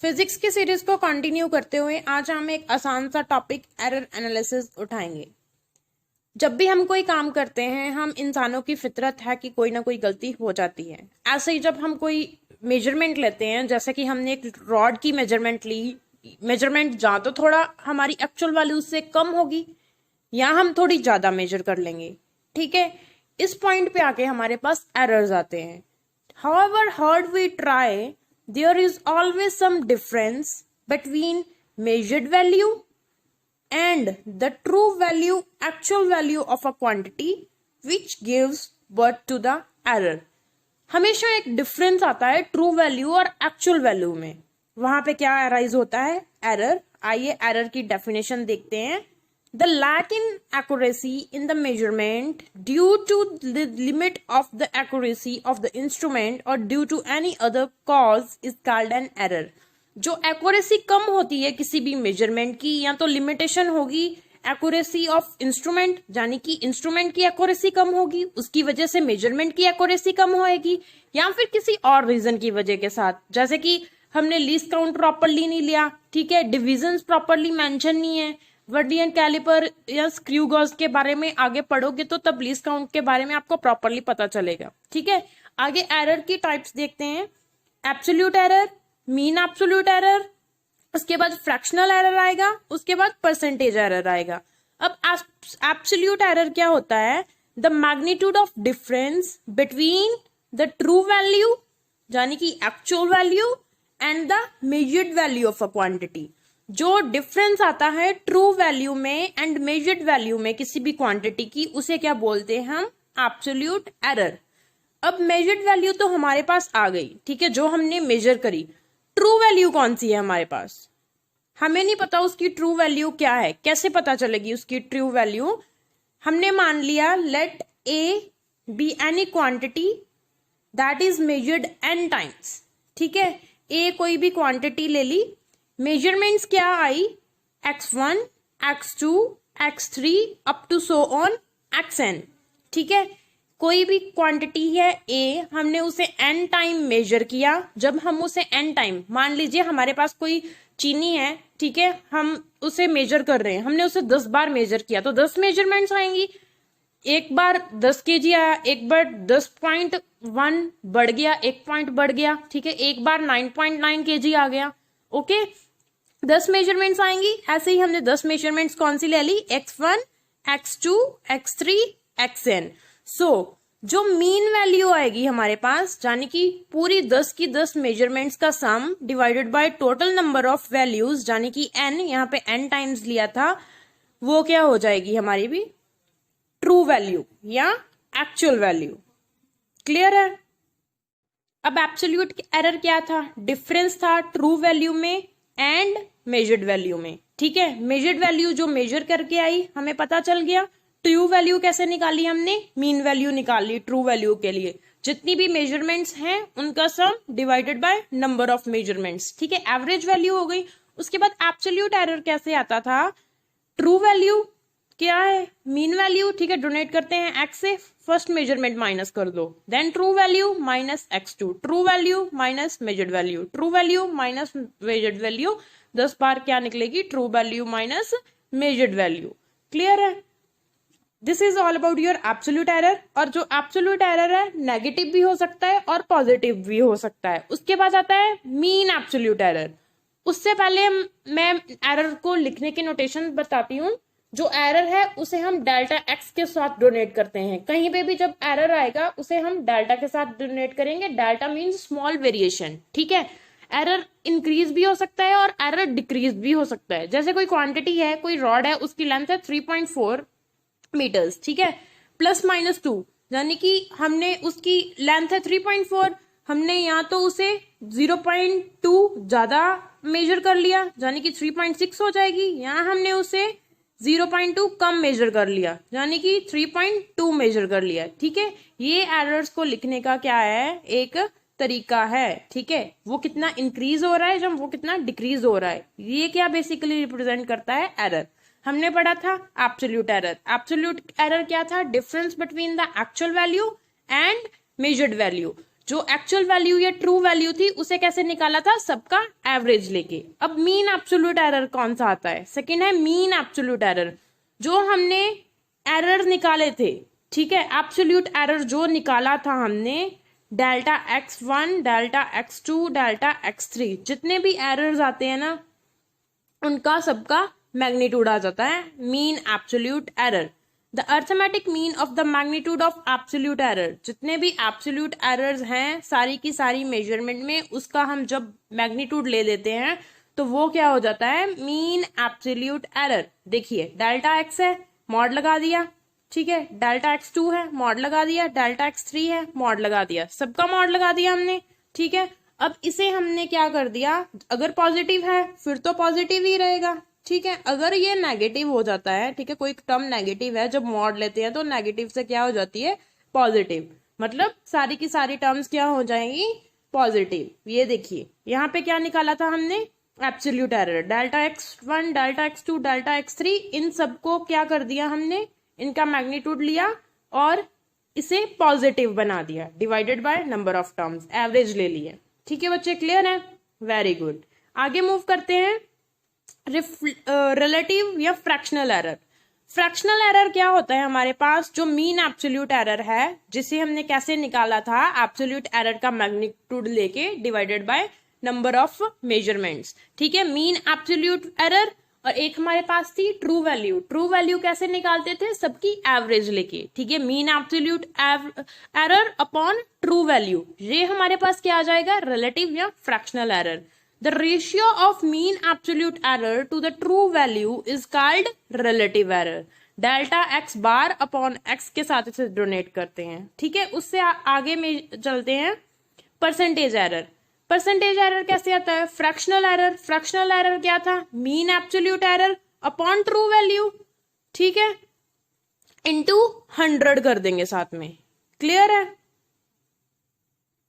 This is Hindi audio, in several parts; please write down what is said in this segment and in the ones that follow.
फिजिक्स की सीरीज को कंटिन्यू करते हुए आज हम एक आसान सा टॉपिक एरर एनालिसिस उठाएंगे। जब भी हम कोई काम करते हैं, हम इंसानों की फितरत है कि कोई ना कोई गलती हो जाती है। ऐसे ही जब हम कोई मेजरमेंट लेते हैं, जैसे कि हमने एक रॉड की मेजरमेंट ली, मेजरमेंट या तो थोड़ा हमारी एक्चुअल वैल्यू से कम होगी या हम थोड़ी ज्यादा मेजर कर लेंगे। ठीक है, इस पॉइंट पे आके हमारे पास एरर्स आते हैं। However hard we try, there is always some difference between measured value and the true value, actual value of a quantity, which gives birth to the error. हमेशा एक डिफरेंस आता है ट्रू वैल्यू और एक्चुअल वैल्यू में। वहां पे क्या अराइज होता है? एरर। आइए एरर की डेफिनेशन देखते हैं। The lack in accuracy in the measurement due to the limit of the accuracy of the instrument or due to any other cause is called an error. जो accuracy कम होती है किसी भी measurement की, या तो limitation होगी accuracy of instrument, यानी कि instrument की accuracy कम होगी, उसकी वजह से measurement की accuracy कम होएगी, या फिर किसी और reason की वजह के साथ, जैसे कि हमने least count properly नहीं लिया, ठीक है, divisions properly mention नहीं है, वर्नियर कैलिपर या स्क्रू गॉज के बारे में आगे पढ़ोगे तो तब लीस्ट काउंट के बारे में आपको प्रॉपरली पता चलेगा। ठीक है, आगे एरर की टाइप्स देखते हैं। Absolute error, mean absolute error, उसके बाद फ्रैक्शनल एरर आएगा, उसके बाद परसेंटेज एरर आएगा। अब एब्सोल्यूट एरर क्या होता है? The magnitude of difference between the true value यानी कि actual value and the measured value of a quantity. जो डिफरेंस आता है ट्रू वैल्यू में एंड मेजर्ड वैल्यू में किसी भी क्वांटिटी की, उसे क्या बोलते हैं हम? Absolute error. अब मेजर्ड वैल्यू तो हमारे पास आ गई, ठीक है, जो हमने मेजर करी। ट्रू वैल्यू कौन सी है हमारे पास? हमें नहीं पता उसकी ट्रू वैल्यू क्या है। कैसे पता चलेगी उसकी ट्रू वैल्यू? हमने मान लिया let a be any quantity that is measured n times. ठीक है, ए कोई भी क्वांटिटी ले ली, मेजरमेंट्स क्या आई? x1, x2, x3 up to so on xn। ठीक है, कोई भी क्वांटिटी है a, हमने उसे n टाइम मेजर किया। जब हम उसे n टाइम, मान लीजिए हमारे पास कोई चीनी है, ठीक है, हम उसे मेजर कर रहे हैं, हमने उसे 10 बार मेजर किया तो 10 मेजरमेंट्स आएंगी। एक बार 10 kg आया, एक बार 10.1 बढ़ गया, 1 पॉइंट बढ़ गया, ठीक है, एक बार 9.9 kg आ गया। ओके, 10 मेजरमेंट्स आएंगी। ऐसे ही हमने 10 मेजरमेंट्स कौन सी ले ली? x1, x2, x3, xn। सो जो मीन वैल्यू आएगी हमारे पास, यानी कि पूरी 10 की 10 मेजरमेंट्स का सम divided by total number of values, यानी कि n, यहाँ पे n टाइम्स लिया था, वो क्या हो जाएगी हमारी भी? ट्रू वैल्यू या एक्चुअल वैल्यू। क्लियर है? अब एब्सोल्यूट एरर क्या था? डिफरेंस था ट्रू वैल्यू में एंड मेजर्ड वैल्यू में। ठीक है, मेजर्ड वैल्यू जो मेजर करके आई हमें पता चल गया। ट्रू वैल्यू कैसे निकाली हमने? मीन वैल्यू निकाली ट्रू वैल्यू के लिए। जितनी भी मेजरमेंट्स हैं उनका सम divided by number of measurements. ठीक है, एवरेज वैल्यू हो गई। उसके बाद एब्सोल्यूट एरर कैसे आता था? ट्रू वैल्यू क्या है? Mean value. ठीक है, डोनेट करते हैं x से, फर्स्ट मेजरमेंट माइनस कर दो, then true value minus x2, true value minus measured value, true value minus measured value. 10 बार क्या निकलेगी? True value minus measured value. Clear है? This is all about your absolute error. और जो एब्सोल्यूट एरर है नेगेटिव भी हो सकता है और पॉजिटिव भी हो सकता है। उसके बाद आता है मीन एब्सोल्यूट एरर। उससे पहले मैं एरर को लिखने की नोटेशन बताती हूँ। जो एरर है उसे हम डेल्टा x के साथ डोनेट करते हैं। कहीं पे भी जब एरर आएगा उसे हम डेल्टा के साथ डोनेट करेंगे। Delta means small variation. ठीक है, एरर इंक्रीज भी हो सकता है और एरर डिक्रीज भी हो सकता है। जैसे कोई क्वांटिटी है, कोई रॉड है, उसकी लेंथ है 3.4 मीटर्स, ठीक है, ±2, यानी कि हमने उसकी लेंथ है 3.4, हमने या तो उसे 0.2 ज्यादा मेजर कर लिया, यानी कि 3.6 हो जाएगी, या हमने उसे 0.2 कम मेजर कर लिया, यानी कि 3.2 मेजर कर लिया। ठीक है, ये एरर्स को लिखने का क्या है? एक तरीका है। ठीक है, वो कितना इंक्रीज हो रहा है जब वो कितना डिक्रीज हो रहा है, ये क्या बेसिकली रिप्रेजेंट करता है? एरर। हमने पढ़ा था एब्सोल्यूट एरर। एब्सोल्यूट एरर क्या था? Difference between the actual value and measured value. जो एक्चुअल वैल्यू या ट्रू वैल्यू थी उसे कैसे निकाला था, सबका एवरेज लेके। अब मीन एब्सोल्यूट एरर कौन सा आता है, सेकंड है मीन एब्सोल्यूट एरर। जो हमने एरर निकाले थे, ठीक है, एब्सोल्यूट एरर जो निकाला था हमने, delta x1, delta x2, delta x3, जितने भी एरर्स आते हैं ना उनका सबका मैग्नीट्यूड आ जाता है mean absolute error. The arithmetic mean of the magnitude of absolute error, जितने भी एब्सोल्यूट एरर्स हैं सारी की सारी मेजरमेंट में, उसका हम जब मैग्नीट्यूड ले लेते हैं तो वो क्या हो जाता है, मीन एब्सोल्यूट एरर। देखिए डेल्टा x है, मॉड लगा दिया, ठीक है, डेल्टा x2 है, मॉड लगा दिया, डेल्टा x3 है, मॉड लगा दिया, सबका मॉड लगा दिया हमने, ठीक है। अब इसे हमने क्या कर दिया, अगर पॉजिटिव है फिर तो पॉजिटिव ही रहेगा, ठीक है। अगर ये नेगेटिव हो जाता है, ठीक है, कोई टर्म नेगेटिव है, जब मॉड लेते हैं तो नेगेटिव से क्या हो जाती है, पॉजिटिव, मतलब सारी की सारी टर्म्स क्या हो जाएंगी, पॉजिटिव। ये देखिए यहाँ पे क्या निकाला था हमने, absolute error, delta x1, delta x2, delta x3, इन सबको क्या कर दिया हमने, इनका मैग्नीट्यूड लिया और इसे पॉजिटिव बना दिया, divided by number of terms, average ले लिए। ठीक है बच्चे, क्लियर है, वेरी गुड। आगे मूव करते हैं, रिलेटिव या फ्रैक्शनल एरर। फ्रैक्शनल एरर क्या होता है हमारे पास, जो मीन एब्सोल्यूट एरर है, जिसे हमने कैसे निकाला था, एब्सोल्यूट एरर का मैग्नीट्यूड लेके divided by number of measurements, ठीक है, मीन एब्सोल्यूट एरर। और एक हमारे पास थी ट्रू वैल्यू। ट्रू वैल्यू कैसे निकालते थे, सबकी एवरेज लेके, ठीक है, mean absolute error upon true value. ये हमारे पास क्या आ जाएगा, रिलेटिव या fractional error. The ratio of mean absolute error to the true value is called relative error. Delta x bar upon x के साथ इसे डोनेट करते हैं, ठीक है। उससे आगे में चलते हैं, परसेंटेज एरर। परसेंटेज एरर कैसे आता है, फ्रैक्शनल एरर। फ्रैक्शनल एरर क्या था, mean absolute error upon true value, ठीक है, इनटू 100 कर देंगे साथ में, क्लियर है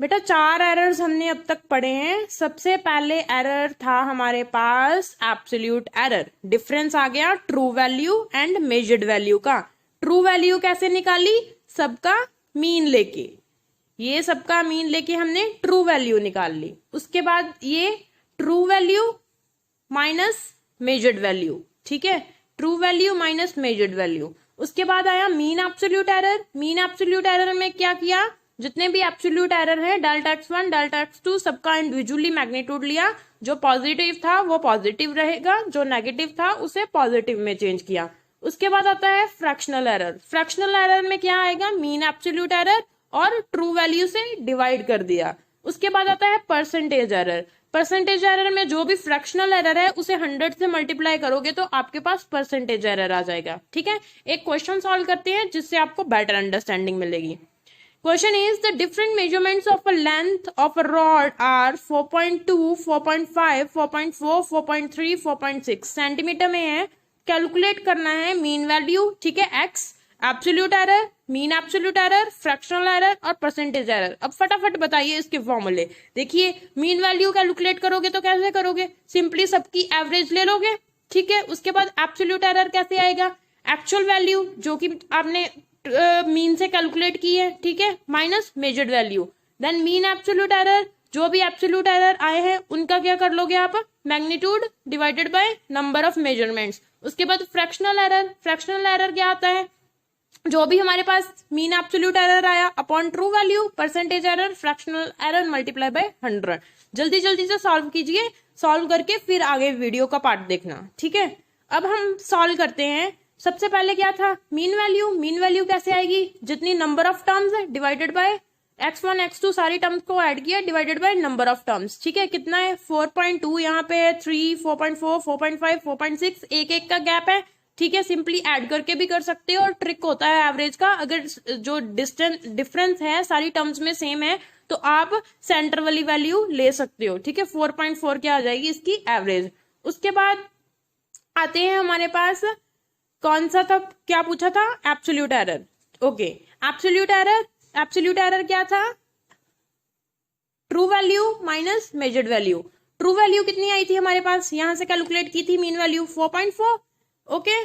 बेटा। 4 एरर्स हमने अब तक पढ़े हैं। सबसे पहले एरर था हमारे पास एब्सोल्यूट एरर, डिफरेंस आ गया true value and measured value का। ट्रू वैल्यू कैसे निकाली, सबका मीन लेके, ये सबका मीन लेके हमने ट्रू वैल्यू निकाल ली। उसके बाद ये true value minus measured value, ठीक है, true value minus measured value. उसके बाद आया mean absolute error. Mean absolute error में क्या किया, जितने भी एब्सोल्यूट एरर है, डेल्टा x1, डेल्टा x2, सबका इंडिविजुअली मैग्नीट्यूड लिया। जो पॉजिटिव था वो पॉजिटिव रहेगा, जो नेगेटिव था उसे पॉजिटिव में चेंज किया। उसके बाद आता है फ्रैक्शनल एरर। फ्रैक्शनल एरर में क्या आएगा, मीन एब्सोल्यूट एरर और ट्रू वैल्यू से डिवाइड कर दिया। उसके बाद आता है परसेंटेज एरर। परसेंटेज एरर में जो भी फ्रैक्शनल एरर है उसे 100 से मल्टीप्लाई करोगे तो आपके पास परसेंटेज एरर आ जाएगा, ठीक है। एक क्वेश्चन सॉल्व करते हैं जिससे आपको बेटर अंडरस्टैंडिंग मिलेगी। Question is, the different measurements of a length of a rod are 4.2, 4.5, 4.4, 4.3, 4.6 centimetre में है। कैलकुलेट करना है मीन वैल्यू, ठीक है, x, absolute error, mean absolute error, fractional error और परसेंटेज एरर। अब फटाफट बताइए इसके फॉर्मूले। देखिए मीन वैल्यू कैलकुलेट करोगे तो कैसे करोगे, सिंपली सबकी एवरेज ले लोगे, ठीक है। उसके बाद एब्सोल्यूट एरर कैसे आएगा, एक्चुअल वैल्यू जो कि आपने मीन से कैलकुलेट की है, ठीक है, minus measured value. Then mean absolute error, जो भी एब्सोल्यूट एरर आए हैं उनका क्या कर लोगे आप, magnitude divided by number of measurements. उसके बाद फ्रैक्शनल एरर। फ्रैक्शनल एरर क्या आता है, जो भी हमारे पास मीन एब्सोल्यूट एरर आया upon true value, percentage error, fractional error multiply by 100। जल्दी जल्दी से सॉल्व कीजिए, सॉल्व करके फिर आगे वीडियो का पार्ट देखना, ठीक है। अब हम सॉल्व करते हैं। सबसे पहले क्या था, मीन वैल्यू। मीन वैल्यू कैसे आएगी, जितनी नंबर ऑफ टर्म्स है डिवाइडेड बाय x1, x2 सारी टर्म्स को ऐड किया divided by number of terms, ठीक है। कितना है, 4.2 यहाँ पे है, 3, 4.4, 4.5, 4.6, एक एक का गैप है, ठीक है। सिंपली ऐड करके भी कर सकते हो और ट्रिक होता है एवरेज का। अगर जो डिफरेंस है सारी टर्म्स में सेम है तो आप सेंटर वाली वैल्यू ले सकते हो, ठीक है। 4.4 क्या आ जाएगी इसकी एवरेज। उसके बाद आते हैं हमारे पास, कौन सा था, क्या पूछा था, absolute error, okay. Absolute error, absolute error क्या था, true value minus measured value. True value कितनी आई थी हमारे पास, यहां से कैलकुलेट की थी मीन वैल्यू 4.4, ओके।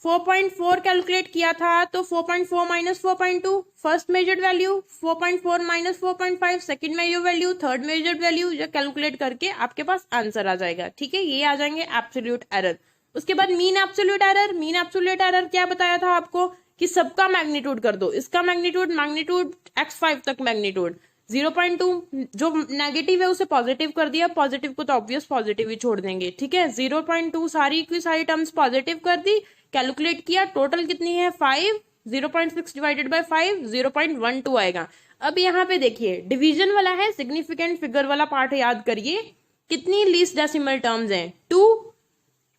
4.4 कैलकुलेट किया था तो 4.4 minus 4.2 first measured value, 4.4 minus 4.5 second measured value, third measured value, ये कैलकुलेट करके आपके पास आंसर आ जाएगा। ठीक है, ये आ जाएंगे एब्सोल्यूट एरर। उसके बाद mean absolute error. Mean absolute error क्या बताया था आपको कि सबका मैग्नीट्यूड कर दो, इसका मैग्नीट्यूड x5 तक मैग्नीट्यूड 0.2, जो नेगेटिव है उसे पॉजिटिव कर दिया, पॉजिटिव को तो ऑब्वियस पॉजिटिव ही छोड़ देंगे। ठीक है, 0.2 सारी की सारी टर्म्स पॉजिटिव कर दी, कैलकुलेट किया, टोटल कितनी है 5, 0.6 डिवाइडेड बाय 5 0.12 आएगा। अब यहाँ पे देखिए डिवीजन वाला है, सिग्निफिकेंट फिगर वाला पार्ट याद करिए, कितनी लीस्ट डेसिमल टर्म्स हैं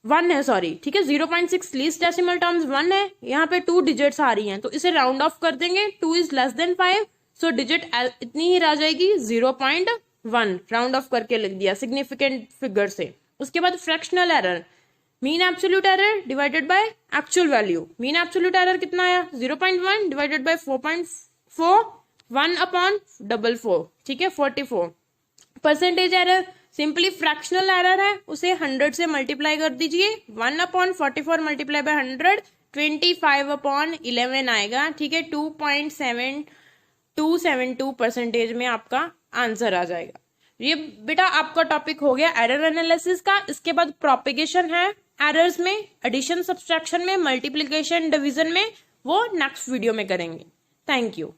1 है, सॉरी। ठीक है, 0.6 लीस्ट डेसिमल टर्म्स 1 है, यहाँ पे 2 डिजिट्स आ रही हैं तो इसे राउंड ऑफ कर देंगे, 2 is less than 5, so digit इतनी ही रह जाएगी 0.1, राउंड ऑफ करके लिख दिया सिग्निफिकेंट फिगर से। उसके बाद fractional error, mean absolute error divided by actual value. Mean absolute error कितना आया 0.1 डिवाइडेड बाय 4.4, 1 अपॉन 4, ठीक है 44। Percentage error simply fractional error है, उसे 100 से मल्टीप्लाई कर दीजिए, 1 अपॉन 44 मल्टीप्लाई बाय 100 25 अपॉन 11 आएगा। ठीक है, 2.72% में आपका आंसर आ जाएगा। ये बेटा आपका टॉपिक हो गया एरर एनालिसिस का। इसके बाद प्रोपेगेशन है एरर्स में, एडिशन सब्सट्रैक्शन में, मल्टीप्लिकेशन डिवीजन में, वो नेक्स्ट वीडियो में करेंगे। Thank you.